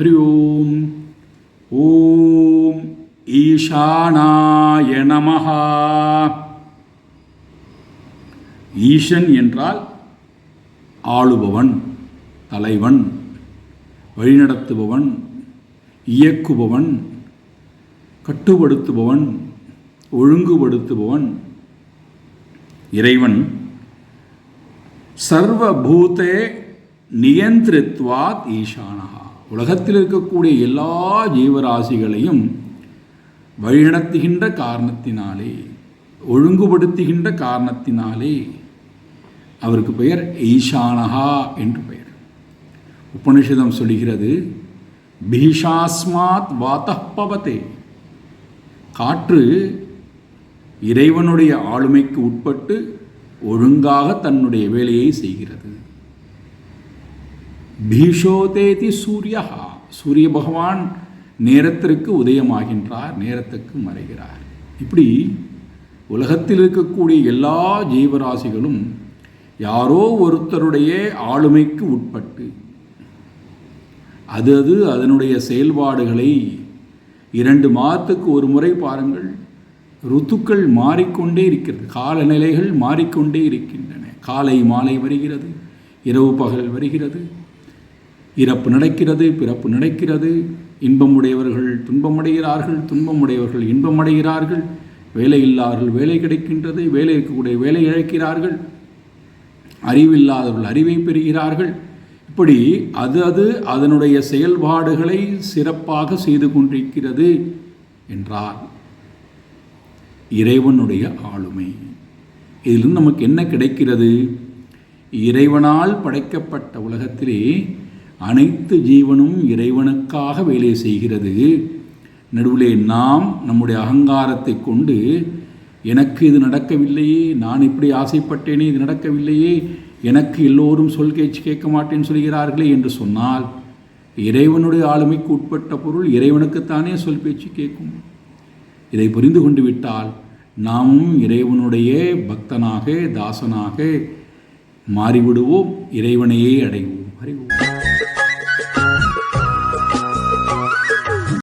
ஹரி ஓம். ஓம் ஈசானாய நமஹ. ஈசன் என்றால் ஆளுபவன், தலைவன், வழிநடத்துபவன், இயக்குபவன், கட்டுப்படுத்துபவன், ஒழுங்குபடுத்துபவன் இறைவன். சர்வபூதே நியந்திரித்வாத் ஈசானஹா. உலகத்தில் இருக்கக்கூடிய எல்லா ஜீவராசிகளையும் வழிநடத்துகின்ற காரணத்தினாலே, ஒழுங்குபடுத்துகின்ற காரணத்தினாலே அவருக்கு பெயர் ஈசானஹா என்று பெயர். உபனிஷதம் சொல்கிறது, பீஷாஸ்மாத் வாதः பவதே. காற்று இறைவனுடைய ஆளுமைக்கு உட்பட்டு ஒழுங்காக தன்னுடைய வேலையை செய்கிறது. பீஷோதேதி சூர்யா. சூரிய பகவான் நேரத்திற்கு உதயமாகின்றார், நேரத்துக்கு மறைகிறார். இப்படி உலகத்தில் இருக்கக்கூடிய எல்லா ஜீவராசிகளும் யாரோ ஒருத்தருடைய ஆளுமைக்கு உட்பட்டு அது அதனுடைய செயல்பாடுகளை 2 மாதத்துக்கு ஒரு முறை பாருங்கள், ருத்துக்கள் மாறிக்கொண்டே இருக்கிறது, காலநிலைகள் மாறிக்கொண்டே இருக்கின்றன. காலை மாலை வருகிறது, இரவு பகல் வருகிறது, இறப்பு நடக்கிறது, பிறப்பு நடக்கிறது. இன்பமுடையவர்கள் துன்பமடைகிறார்கள், துன்பமுடையவர்கள் இன்பமடைகிறார்கள். வேலை இல்லாதவர்கள் வேலை கிடைக்கின்றது, வேலை இருக்கக்கூடிய வேலை இழக்கிறார்கள். அறிவில்லாதவர்கள் அறிவை பெறுகிறார்கள். இப்படி அது அதனுடைய செயல்பாடுகளை சிறப்பாக செய்து கொண்டிருக்கிறது என்றால் இறைவனுடைய ஆளுமை. இதிலிருந்து நமக்கு என்ன கிடைக்கிறது? இறைவனால் படைக்கப்பட்ட உலகத்திலே அனைத்து ஜீவனும் இறைவனுக்காக வேலை செய்கிறது. நடுவிலே நாம் நம்முடைய அகங்காரத்தை கொண்டு, எனக்கு இது நடக்கவில்லையே, நான் இப்படி ஆசைப்பட்டேனே, இது நடக்கவில்லையே, எனக்கு எல்லோரும் சொல் கேட்சி கேட்க மாட்டேன்னு சொல்கிறார்களே என்று சொன்னால், இறைவனுடைய ஆளுமைக்கு உட்பட்ட பொருள் இறைவனுக்குத்தானே சொல் பேச்சு கேட்கும். இதை புரிந்து கொண்டு விட்டால் நாமும் இறைவனுடைய பக்தனாக, தாசனாக மாறிவிடுவோம், இறைவனையே அடைவோம். அறிவோம்.